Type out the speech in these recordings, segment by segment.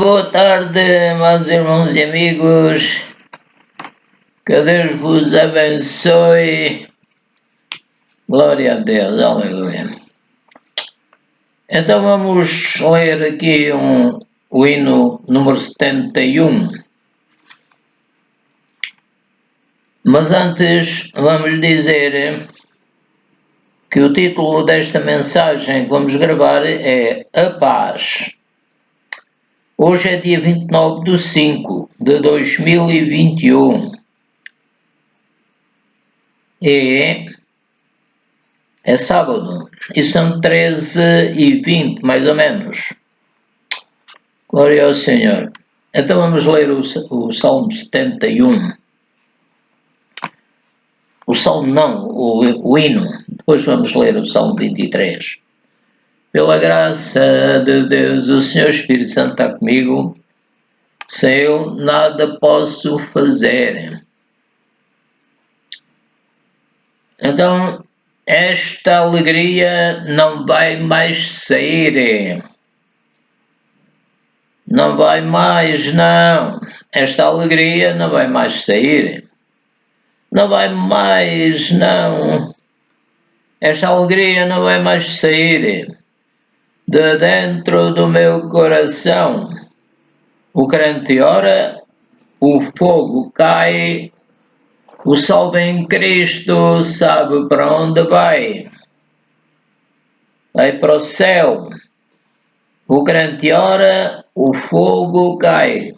Boa tarde, meus irmãos e amigos. Que Deus vos abençoe. Glória a Deus, aleluia. Então vamos ler aqui o hino número 71. Mas antes vamos dizer que o título desta mensagem que vamos gravar é A Paz. Hoje é dia 29 de 5 de 2021. É sábado e são 13h20, mais ou menos. Glória ao Senhor. Então vamos ler o Salmo 71. O Salmo não, o hino. Depois vamos ler o Salmo 23. Pela graça de Deus, o Senhor Espírito Santo está comigo. Sem eu nada posso fazer. Então, esta alegria não vai mais sair. Não vai mais, não. Esta alegria não vai mais sair. Não vai mais, não. Esta alegria não vai mais sair de dentro do meu coração. O crente ora, o fogo cai, o salvo em Cristo sabe para onde vai. Vai para o céu. O crente ora, o fogo cai.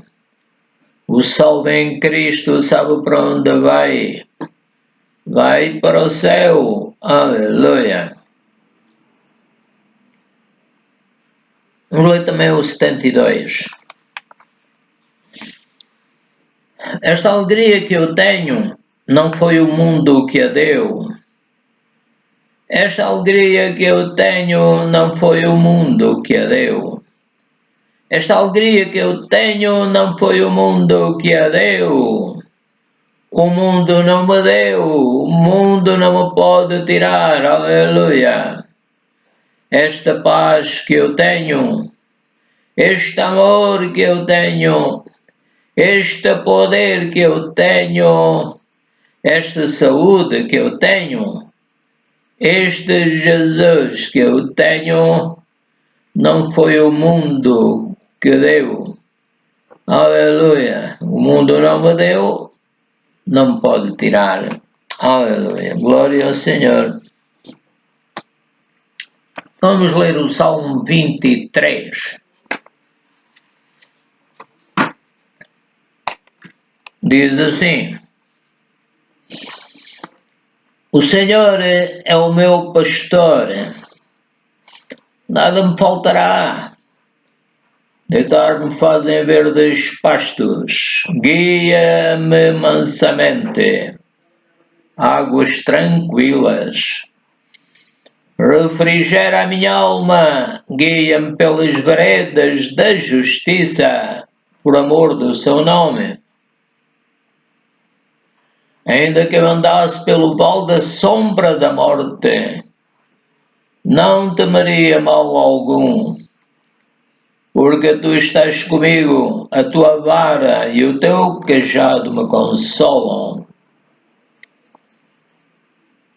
O salvo em Cristo sabe para onde vai. Vai para o céu. Aleluia. Vamos ler também o 72. Esta alegria que eu tenho não foi o mundo que a deu. Esta alegria que eu tenho não foi o mundo que a deu. Esta alegria que eu tenho não foi o mundo que a deu. O mundo não me deu, o mundo não me pode tirar, aleluia. Esta paz que eu tenho, este amor que eu tenho, este poder que eu tenho, esta saúde que eu tenho, este Jesus que eu tenho, não foi o mundo que deu. Aleluia. O mundo não me deu, não me pode tirar. Aleluia. Glória ao Senhor. Vamos ler o Salmo 23. Diz assim: O Senhor é o meu pastor, nada me faltará. Deitar-me fazem verdes pastos, guia-me mansamente, águas tranquilas. Refrigera a minha alma, guia-me pelas veredas da justiça, por amor do seu nome. Ainda que eu andasse pelo vale da sombra da morte, não temeria mal algum, porque tu estás comigo, a tua vara e o teu cajado me consolam.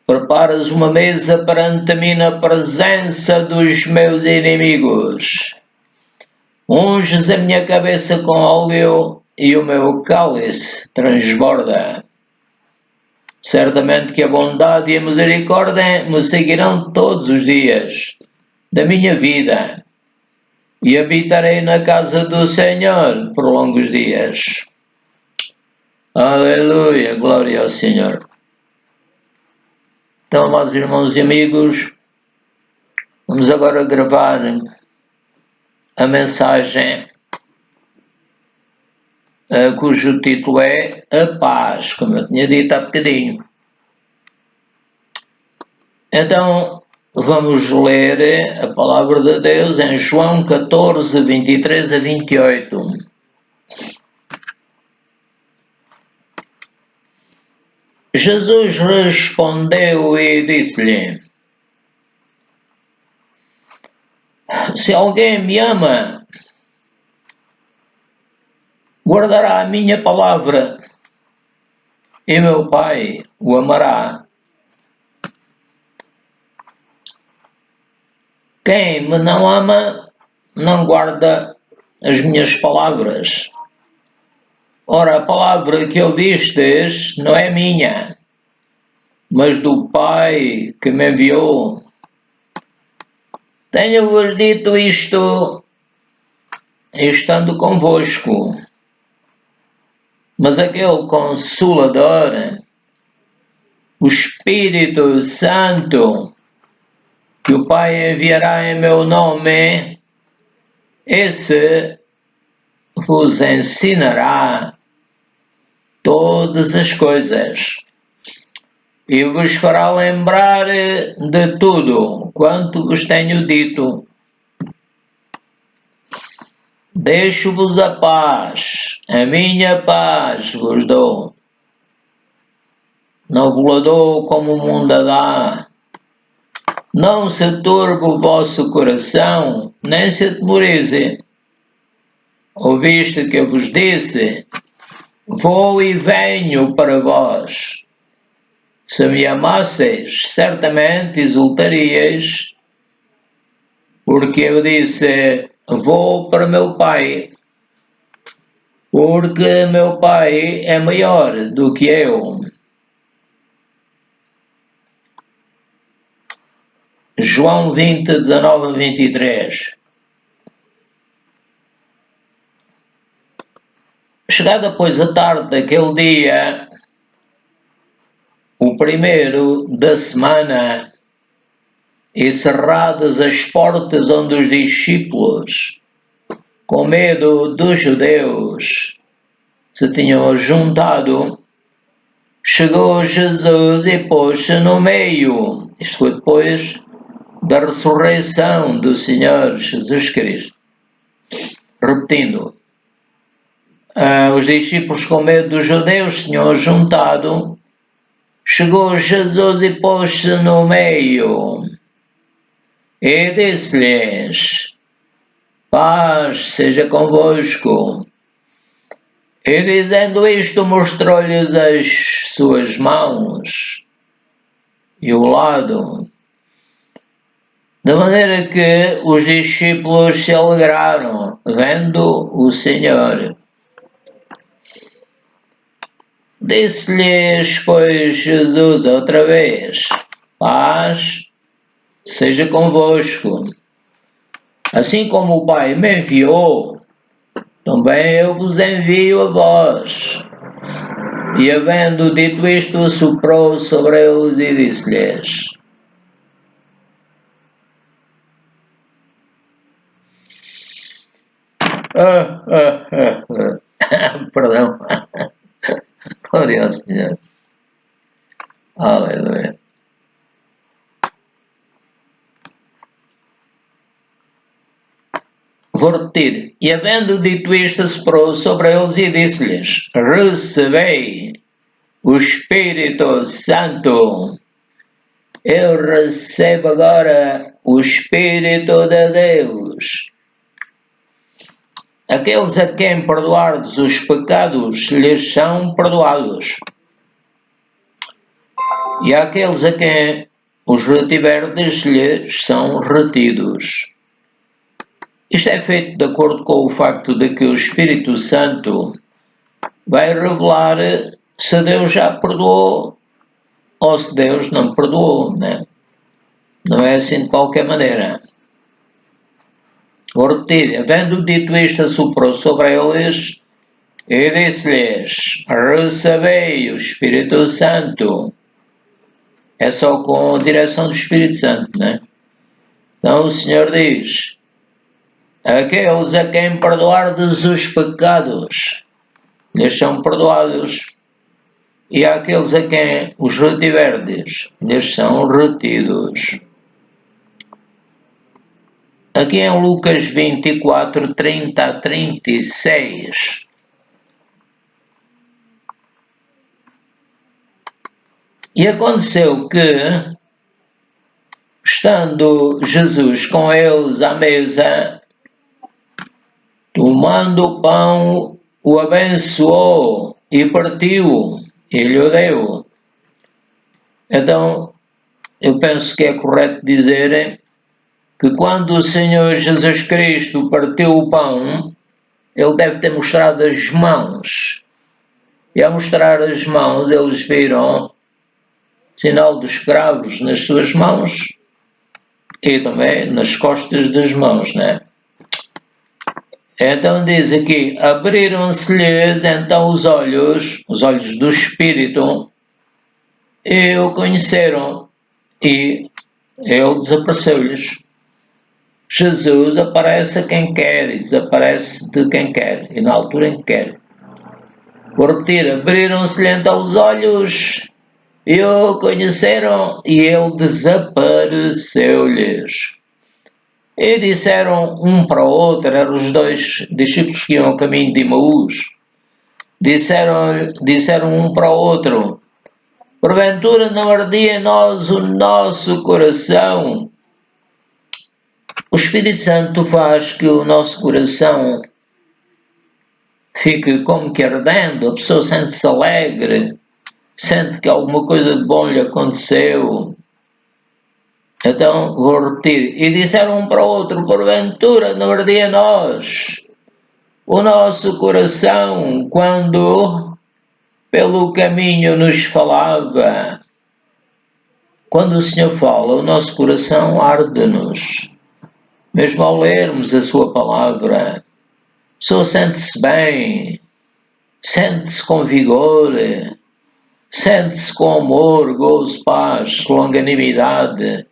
Preparas uma mesa perante mim na presença dos meus inimigos. Unges a minha cabeça com óleo e o meu cálice transborda. Certamente que a bondade e a misericórdia me seguirão todos os dias da minha vida e habitarei na casa do Senhor por longos dias. Aleluia, glória ao Senhor. Então, amados irmãos e amigos, vamos agora gravar a mensagem cujo título é A Paz, como eu tinha dito há bocadinho. Então, vamos ler a palavra de Deus em João 14, 23 a 28. Jesus respondeu e disse-lhe: Se alguém me ama, guardará a minha palavra, e meu Pai o amará. Quem me não ama, não guarda as minhas palavras. Ora, a palavra que ouvistes não é minha, mas do Pai que me enviou. Tenho-vos dito isto estando convosco, mas aquele Consolador, o Espírito Santo, que o Pai enviará em meu nome, esse vos ensinará todas as coisas e vos fará lembrar de tudo quanto vos tenho dito. Deixo-vos a paz, a minha paz vos dou. Não vos dou como o mundo a dá. Não se turbe o vosso coração, nem se atemorize. Ouviste que eu vos disse: vou e venho para vós. Se me amasseis, certamente exultaríeis, porque eu disse: vou para meu Pai, porque meu Pai é maior do que eu. João 20, 19 a 23. Chegada, pois, a tarde daquele dia, o primeiro da semana, e cerradas as portas onde os discípulos, com medo dos judeus, se tinham juntado, chegou Jesus e pôs-se no meio. Isto foi depois da ressurreição do Senhor Jesus Cristo. Repetindo, os discípulos, com medo dos judeus, se tinham juntado, chegou Jesus e pôs-se no meio e disse-lhes: paz seja convosco. E dizendo isto, mostrou-lhes as suas mãos e o lado, de maneira que os discípulos se alegraram, vendo o Senhor. Disse-lhes, pois, Jesus outra vez: paz seja convosco. Assim como o Pai me enviou, também eu vos envio a vós. E havendo dito isto, assoprou sobre eles e disse-lhes: perdão. Glória ao Senhor. Aleluia. Vou repetir. E havendo dito isto, assoprou sobre eles e disse-lhes: recebei o Espírito Santo. Eu recebo agora o Espírito de Deus. Aqueles a quem perdoardes os pecados lhes são perdoados, e aqueles a quem os retiverdes lhes são retidos. Isto é feito de acordo com o facto de que o Espírito Santo vai revelar se Deus já perdoou ou se Deus não perdoou, né? Não é assim de qualquer maneira. Vou repetir. Havendo dito isto, assoprou sobre eles e disse-lhes: recebei o Espírito Santo. É só com a direção do Espírito Santo, né? Então o Senhor diz: aqueles a quem perdoardes os pecados lhes são perdoados, e àqueles a quem os retiverdes lhes são retidos. Aqui em Lucas 24, 30 a 36. E aconteceu que, estando Jesus com eles à mesa, tomando o pão, o abençoou e partiu e lhe o deu. Então, eu penso que é correto dizer que quando o Senhor Jesus Cristo partiu o pão, ele deve ter mostrado as mãos. E ao mostrar as mãos, eles viram sinal dos cravos nas suas mãos e também nas costas das mãos, né? Então diz aqui, abriram-se-lhes então os olhos do Espírito, e o conheceram, e ele desapareceu-lhes. Jesus aparece a quem quer e desaparece de quem quer, e na altura em que quer. Vou repetir, abriram-se-lhe então os olhos, e o conheceram, e ele desapareceu-lhes. E disseram um para o outro, eram os dois discípulos que iam ao caminho de Emaús, disseram um para o outro, porventura não ardia em nós o nosso coração? O Espírito Santo faz que o nosso coração fique como que ardendo, a pessoa sente-se alegre, sente que alguma coisa de bom lhe aconteceu. Então, vou repetir. E disseram um para o outro, porventura não ardia em nós o nosso coração quando pelo caminho nos falava. Quando o Senhor fala, o nosso coração arde-nos. Mesmo ao lermos a sua palavra, a pessoa sente-se bem, sente-se com vigor, sente-se com amor, gozo, paz, longanimidade,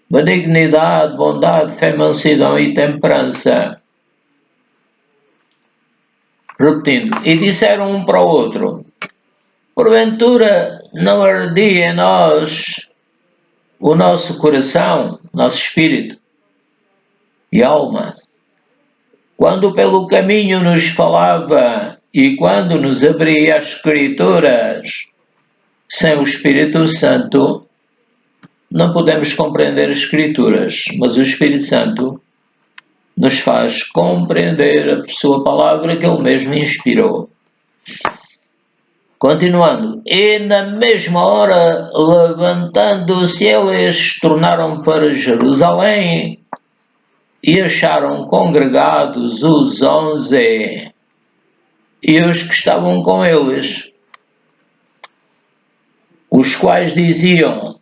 benignidade, bondade, fé, mansidão e temperança. Repetindo, e disseram um para o outro, porventura não ardia em nós o nosso coração, nosso espírito e alma, quando pelo caminho nos falava e quando nos abria as Escrituras? Sem o Espírito Santo não podemos compreender as Escrituras, mas o Espírito Santo nos faz compreender a sua palavra que ele mesmo inspirou. Continuando, e na mesma hora, levantando-se eles, tornaram para Jerusalém e acharam congregados os 11 e os que estavam com eles, os quais diziam,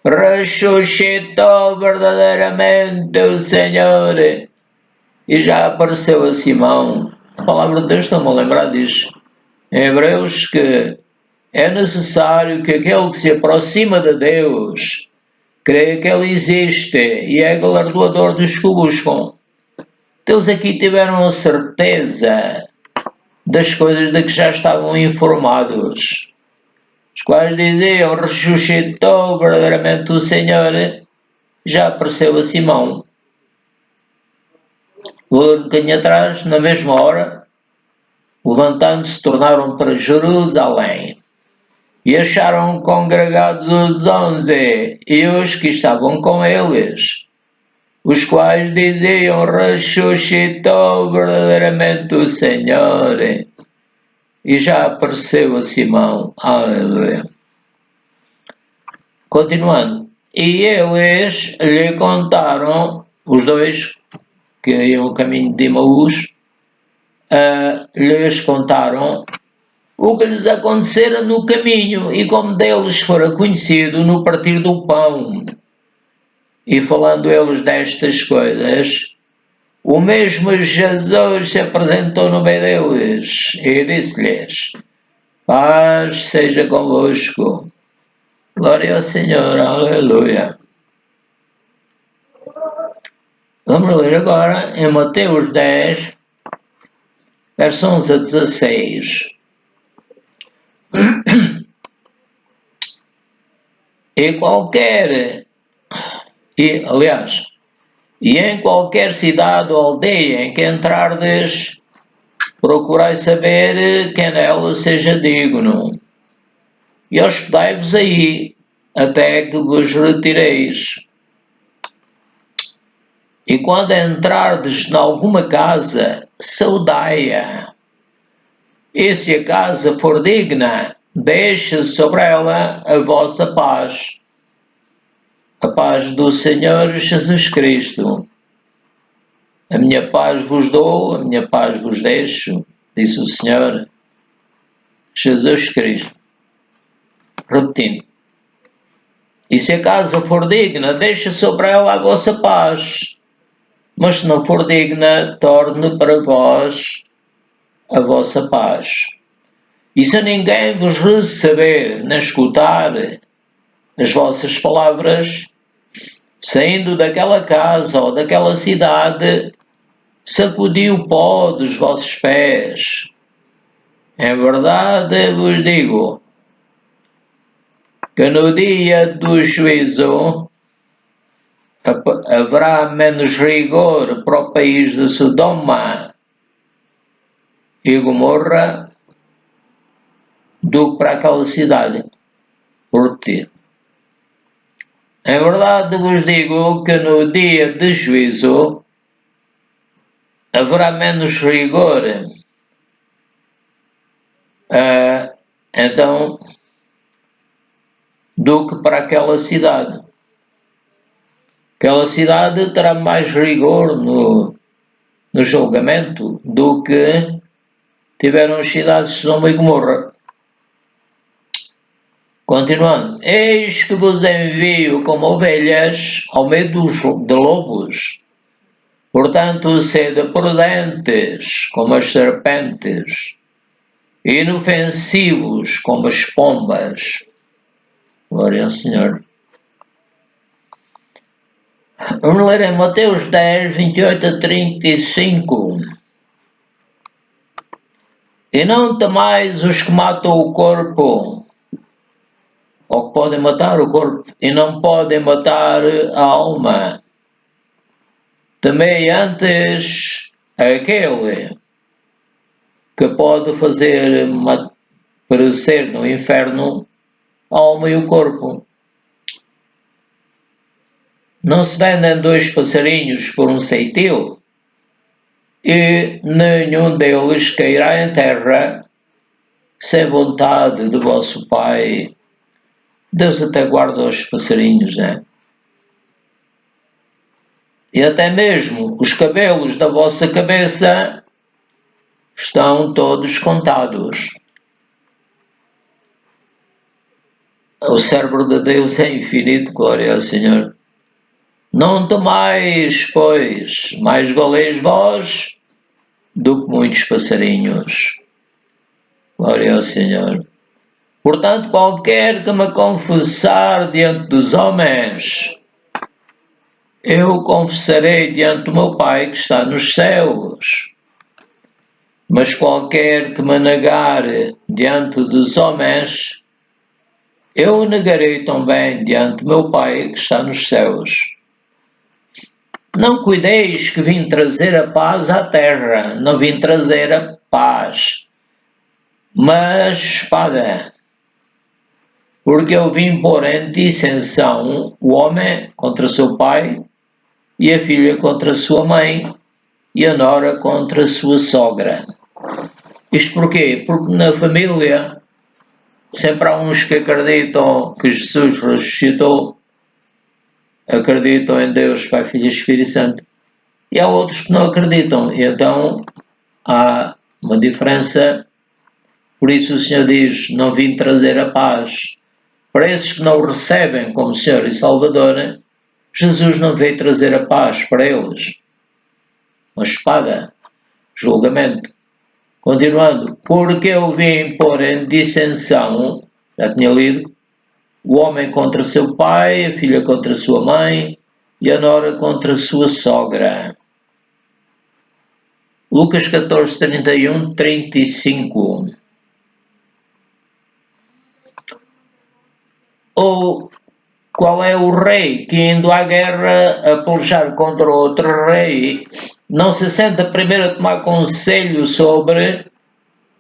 ressuscitou verdadeiramente o Senhor e já apareceu a Simão. A palavra de Deus está-me a lembrar disso em Hebreus, que é necessário que aquele que se aproxima de Deus creia que Ele existe e é galardoador dos que o buscam. Eles aqui tiveram a certeza das coisas de que já estavam informados, os quais diziam, ressuscitou verdadeiramente o Senhor, já apareceu a Simão. Um bocadinho atrás, na mesma hora, levantando-se, tornaram para Jerusalém e acharam congregados os 11 e os que estavam com eles, os quais diziam, ressuscitou verdadeiramente o Senhor e já apareceu a Simão. Aleluia. Continuando, e eles lhe contaram, os dois que iam o caminho de Emaús, lhes contaram o que lhes acontecera no caminho e como deles fora conhecido no partir do pão. E falando eles destas coisas, o mesmo Jesus se apresentou no meio deles e disse-lhes, paz seja convosco. Glória ao Senhor, aleluia. Vamos ler agora em Mateus 10, versos 11 a 16. E em qualquer cidade ou aldeia em que entrardes, procurai saber quem nela seja digno, e hospedai-vos aí, até que vos retireis. E quando entrardes em alguma casa, saudai-a. E se a casa for digna, deixe sobre ela a vossa paz. A paz do Senhor Jesus Cristo. A minha paz vos dou, a minha paz vos deixo, disse o Senhor Jesus Cristo. Repetindo. E se a casa for digna, deixe sobre ela a vossa paz. Mas se não for digna, torne para vós a vossa paz. E se ninguém vos receber nem escutar as vossas palavras, saindo daquela casa ou daquela cidade, sacudi o pó dos vossos pés. Em verdade vos digo que no dia do juízo haverá menos rigor para o país de Sodoma e Gomorra do que para aquela cidade. Por ti. Em verdade vos digo que no dia de juízo haverá menos rigor. Então, do que para aquela cidade. Aquela cidade terá mais rigor no julgamento do que tiveram as cidades de Sodoma e Gomorra. Continuando. Eis que vos envio como ovelhas ao meio de lobos. Portanto, sede prudentes como as serpentes, inofensivos como as pombas. Glória ao Senhor. Vamos ler em Mateus 10, 28 a 35. E não temais os que matam o corpo, ou que podem matar o corpo, e não podem matar a alma. Temei antes aquele que pode fazer perecer no inferno a alma e o corpo. Não se vendem 2 passarinhos por um ceitil, e nenhum deles cairá em terra sem vontade de vosso Pai. Deus até guarda os passarinhos, né? E até mesmo os cabelos da vossa cabeça estão todos contados. O cérebro de Deus é infinito, glória ao Senhor. Não temais, pois, mais valeis vós do que muitos passarinhos. Glória ao Senhor. Portanto, qualquer que me confessar diante dos homens, eu confessarei diante do meu Pai que está nos céus. Mas qualquer que me negar diante dos homens, eu o negarei também diante do meu Pai que está nos céus. Não cuideis que vim trazer a paz à terra, não vim trazer a paz, mas espada. Porque eu vim pôr em dissensão o homem contra seu pai, e a filha contra sua mãe, e a nora contra sua sogra. Isto porquê? Porque na família sempre há uns que acreditam que Jesus ressuscitou, acreditam em Deus, Pai, Filho e Espírito Santo, e há outros que não acreditam, e então há uma diferença. Por isso o Senhor diz, não vim trazer a paz. Para esses que não o recebem como Senhor e Salvador, Jesus não veio trazer a paz para eles. Uma espada, julgamento. Continuando, porque eu vim pôr em dissensão, já tinha lido, o homem contra seu pai, a filha contra sua mãe e a nora contra sua sogra. Lucas 14, 31, 35. Ou qual é o rei que, indo à guerra a pelejar contra outro rei, não se senta primeiro a tomar conselho sobre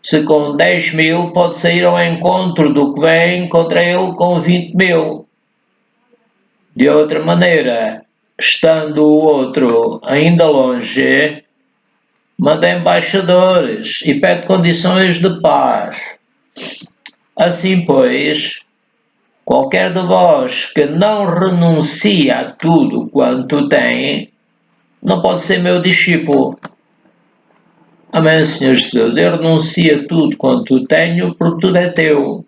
se com 10.000 pode sair ao encontro do que vem contra ele com 20.000? De outra maneira, estando o outro ainda longe, manda embaixadores e pede condições de paz. Assim, pois, qualquer de vós que não renuncia a tudo quanto tem, não pode ser meu discípulo. Amém, Senhor Jesus. Eu renuncio a tudo quanto tenho, porque tudo é teu.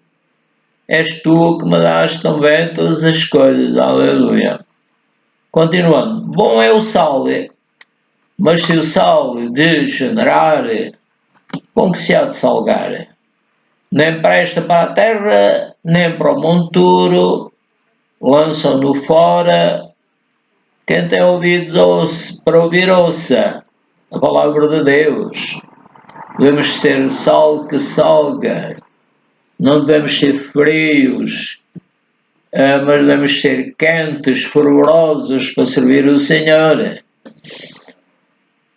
És tu que me dás também todas as coisas. Aleluia. Continuando. Bom é o sal, mas se o sal degenerar, com que se há de salgar? Nem presta para a terra, nem para o monturo, lançam-no fora. Quem tem ouvidos ouça, para ouvir ouça a palavra de Deus. Devemos ser sal que salga, não devemos ser frios, mas devemos ser quentes, fervorosos para servir o Senhor.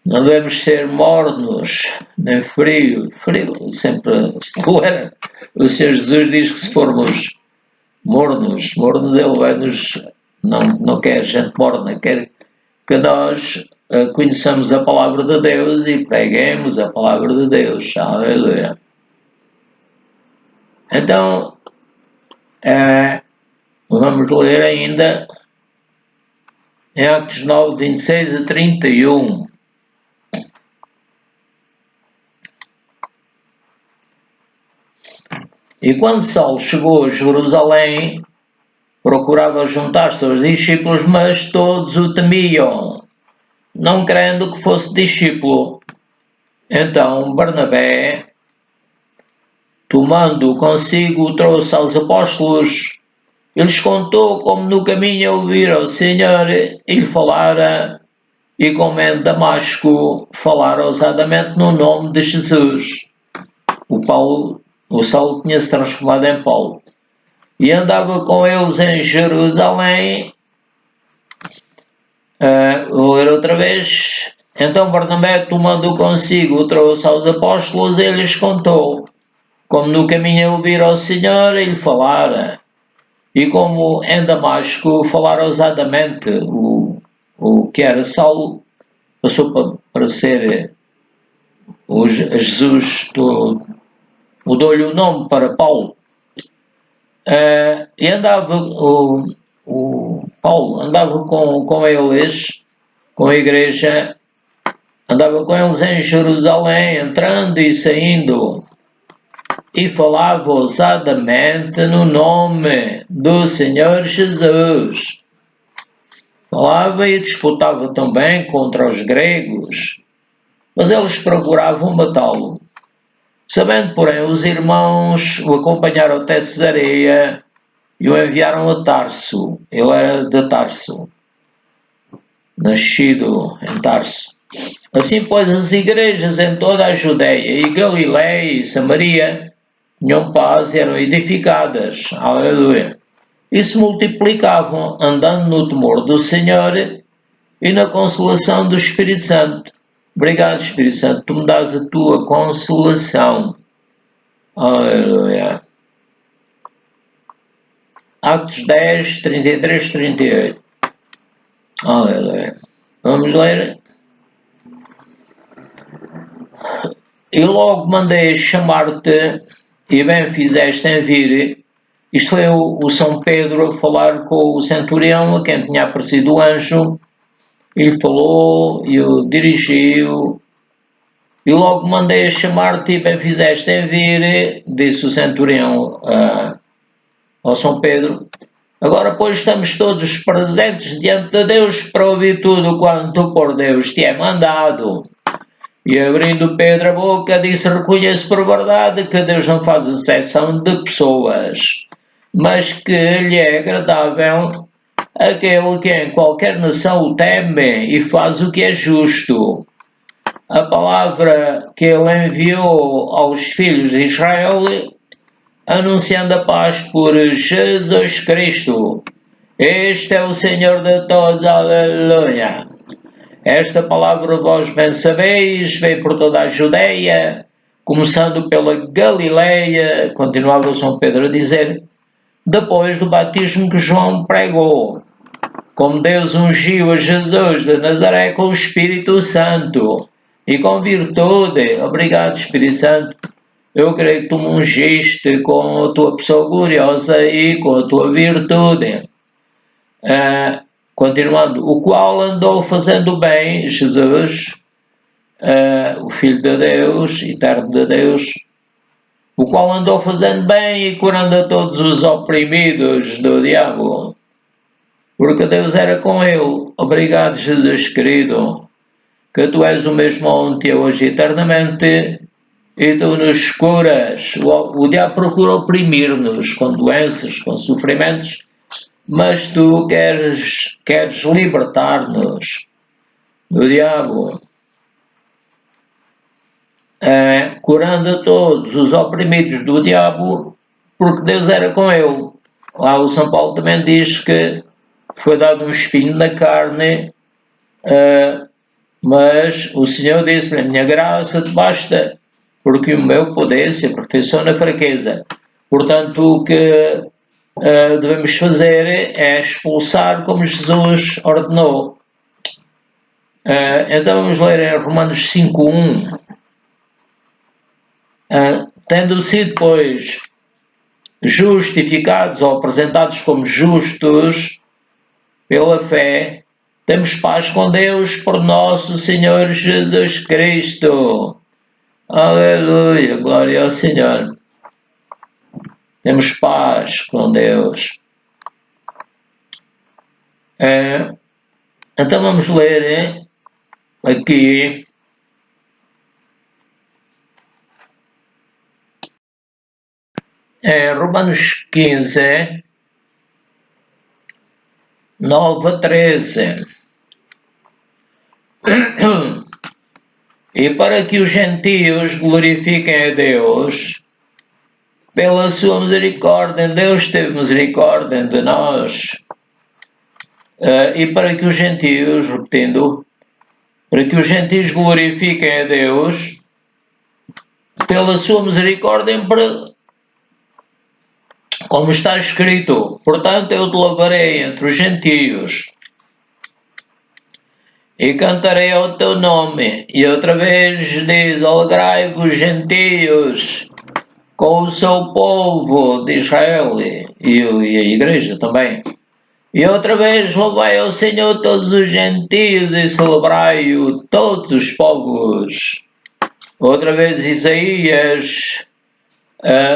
Não devemos ser mornos, nem frios. Frio sempre se tolera. O Senhor Jesus diz que se formos mornos, Ele vai-nos, não quer gente morna, quer que nós conheçamos a palavra de Deus e preguemos a palavra de Deus. Aleluia. Então, vamos ler ainda em Atos 9, 26 a 31. E quando Saulo chegou a Jerusalém, procurava juntar-se aos discípulos, mas todos o temiam, não crendo que fosse discípulo. Então Barnabé, tomando consigo, o trouxe aos apóstolos. Ele lhes contou como no caminho ouvira o Senhor e lhe falara, e como em Damasco falara ousadamente no nome de Jesus. O Saulo tinha-se transformado em Paulo. E andava com eles em Jerusalém. Vou ler outra vez. Então Barnabé, tomando consigo, o trouxe aos apóstolos e lhes contou como no caminho ouvira o Senhor e lhe falara, e como em Damasco falara ousadamente. O que era Saulo passou para ser Jesus, mudou-lhe o nome para Paulo. E andava o Paulo andava com eles, com a igreja, andava com eles em Jerusalém, entrando e saindo, e falava ousadamente no nome do Senhor Jesus. Falava e disputava também contra os gregos, mas eles procuravam matá-lo. Sabendo, porém, os irmãos o acompanharam até Cesareia e o enviaram a Tarso. Ele era de Tarso, nascido em Tarso. Assim, pois, as igrejas em toda a Judeia e Galileia e Samaria tinham paz e eram edificadas. Aleluia. E se multiplicavam, andando no temor do Senhor e na consolação do Espírito Santo. Obrigado, Espírito Santo, tu me dás a tua consolação. Aleluia. Atos 10, 33, 38. Aleluia. Vamos ler. E logo mandei chamar-te, e bem fizeste em vir. Isto foi o São Pedro a falar com o centurião, a quem tinha aparecido o anjo. Ele falou e o dirigiu. E logo mandei chamar-te, e bem fizeste em vir, disse o centurião ao São Pedro. Agora, pois, estamos todos presentes diante de Deus para ouvir tudo quanto por Deus te é mandado. E abrindo Pedro a boca, disse: reconheço por verdade que Deus não faz exceção de pessoas, mas que lhe é agradável aquele que em qualquer nação o teme e faz o que é justo. A palavra que ele enviou aos filhos de Israel, anunciando a paz por Jesus Cristo. Este é o Senhor de todos, aleluia. Esta palavra vós bem sabeis, veio por toda a Judeia, começando pela Galileia, continuava o São Pedro a dizer, depois do batismo que João pregou, como Deus ungiu a Jesus de Nazaré com o Espírito Santo e com virtude. Obrigado, Espírito Santo. Eu creio que tu me ungiste com a tua pessoa gloriosa e com a tua virtude. Continuando, o qual andou fazendo bem, Jesus, o Filho de Deus, eterno de Deus, o qual andou fazendo bem e curando a todos os oprimidos do diabo, porque Deus era com ele. Obrigado, Jesus querido, que tu és o mesmo ontem, hoje e eternamente, e tu nos curas. O diabo procura oprimir-nos com doenças, com sofrimentos, mas tu queres libertar-nos do diabo, curando todos os oprimidos do diabo, porque Deus era com ele. Lá o São Paulo também diz que foi dado um espinho na carne, mas o Senhor disse-lhe: a minha graça te basta, porque o meu poder se aperfeiçoa na fraqueza. Portanto, o que devemos fazer é expulsar como Jesus ordenou. Então vamos ler em Romanos 5:1. Tendo sido, pois, justificados ou apresentados como justos pela fé, temos paz com Deus por nosso Senhor Jesus Cristo. Aleluia, glória ao Senhor. Temos paz com Deus. Então vamos ler aqui Romanos 15, 9-13. E para que os gentios glorifiquem a Deus, pela sua misericórdia, Deus teve misericórdia de nós. E para que os gentios, repetindo, para que os gentios glorifiquem a Deus, pela sua misericórdia, como está escrito: portanto eu te louvarei entre os gentios e cantarei ao teu nome. E outra vez diz: alegrai-vos, gentios, com o seu povo de Israel, e a igreja também. E outra vez louvai ao Senhor todos os gentios e celebrai-o todos os povos. Outra vez Isaías,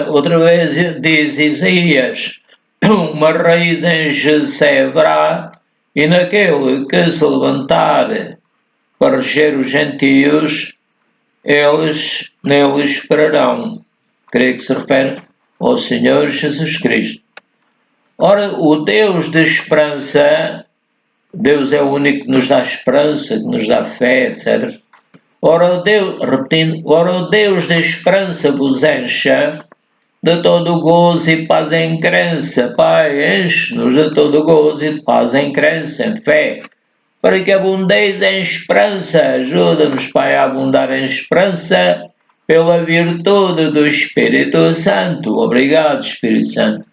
outra vez diz Isaías: uma raiz em Jessé haverá, e naquele que se levantar para reger os gentios, eles nele esperarão. Creio que se refere ao Senhor Jesus Cristo. Ora, o Deus da esperança, Deus é o único que nos dá esperança, que nos dá fé, etc. Ora, o Deus da esperança vos encha de todo gozo e paz em crença. Pai, enche-nos de todo gozo e de paz em crença, em fé, para que abundeis em esperança. Ajuda-nos, Pai, a abundar em esperança pela virtude do Espírito Santo. Obrigado, Espírito Santo.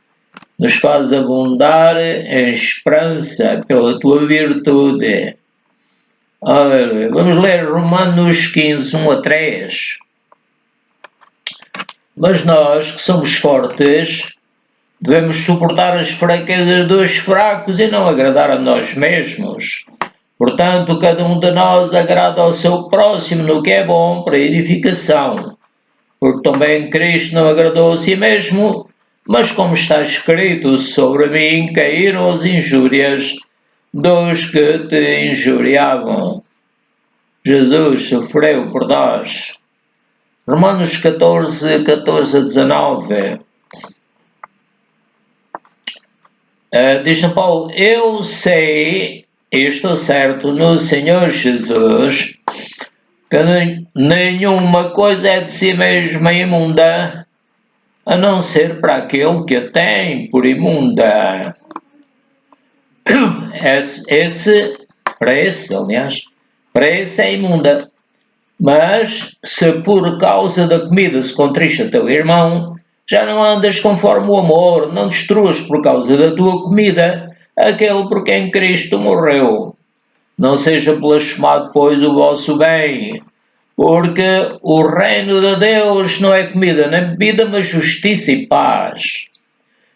Nos faz abundar em esperança pela tua virtude. Aleluia. Vamos ler Romanos 15, 1-3. Mas nós, que somos fortes, devemos suportar as fraquezas dos fracos e não agradar a nós mesmos. Portanto, cada um de nós agrada ao seu próximo no que é bom para a edificação. Porque também Cristo não agradou a si mesmo, mas como está escrito: sobre mim caíram as injúrias dos que te injuriavam. Jesus sofreu por nós. Romanos 14, 14-19. Diz São Paulo: eu sei e estou certo no Senhor Jesus que nenhuma coisa é de si mesma imunda, a não ser para aquele que a tem por imunda. Para esse é imunda. Mas se por causa da comida se contrista teu irmão, já não andas conforme o amor, não destruas por causa da tua comida aquele por quem Cristo morreu. Não seja blasfemado, pois, o vosso bem, Porque o reino de Deus não é comida nem bebida, mas justiça e paz.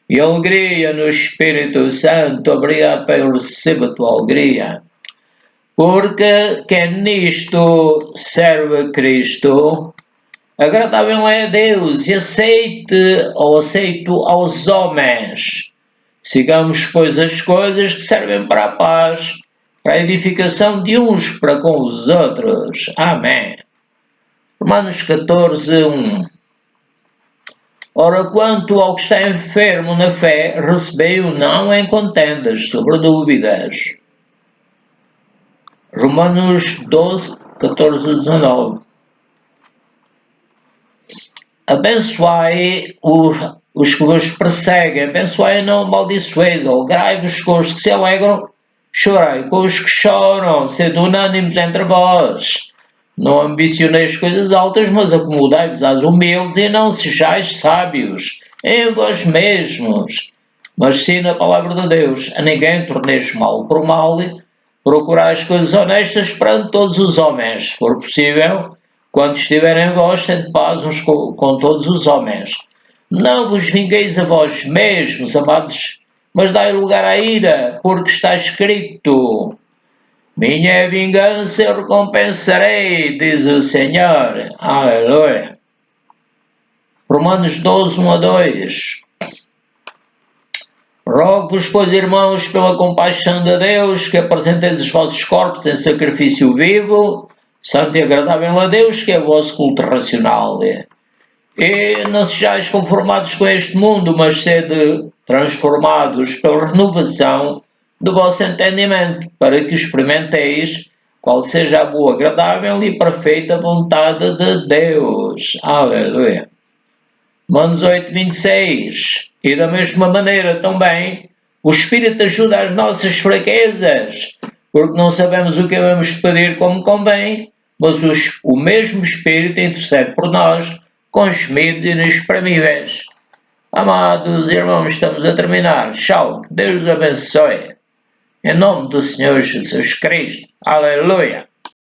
E alegria no Espírito Santo. Obrigado, Pai, eu recebo a tua alegria. Porque quem nisto serve a Cristo, agradável é a Deus e aceito aos homens. Sigamos, pois, as coisas que servem para a paz, para a edificação de uns para com os outros. Amém. Romanos 14, 1. Ora, quanto ao que está enfermo na fé, recebei-o não em contendas sobre dúvidas. Romanos 12, 14, 19. Abençoai os que vos perseguem, abençoai e não amaldiçoeis, alegrai-vos com os que se alegram, chorai com os que choram, sede unânimes entre vós. Não ambicioneis coisas altas, mas acomodai-vos às humildes e não sejais sábios em vós mesmos. Mas sim na palavra de Deus, a ninguém torneis mal por mal, procurai as coisas honestas perante todos os homens, se for possível. Quando estiverem em vós, tende paz uns com todos os homens. Não vos vingueis a vós mesmos, amados, mas dai lugar à ira, porque está escrito: minha é vingança, eu recompensarei, diz o Senhor. Aleluia. Romanos 12, 1 a 2. Rogo-vos, pois, irmãos, pela compaixão de Deus, que apresenteis os vossos corpos em sacrifício vivo, santo e agradável a Deus, que é o vosso culto racional. E não sejais conformados com este mundo, mas sede transformados pela renovação do vosso entendimento, para que experimenteis qual seja a boa, agradável e perfeita vontade de Deus. Aleluia. Romanos 8, 26. E da mesma maneira também, o Espírito ajuda as nossas fraquezas, porque não sabemos o que devemos pedir como convém, mas o mesmo Espírito intercede por nós com gemidos inexprimíveis. Amados irmãos, estamos a terminar. Tchau, que Deus abençoe. Em nome do Senhor Jesus Cristo. Aleluia.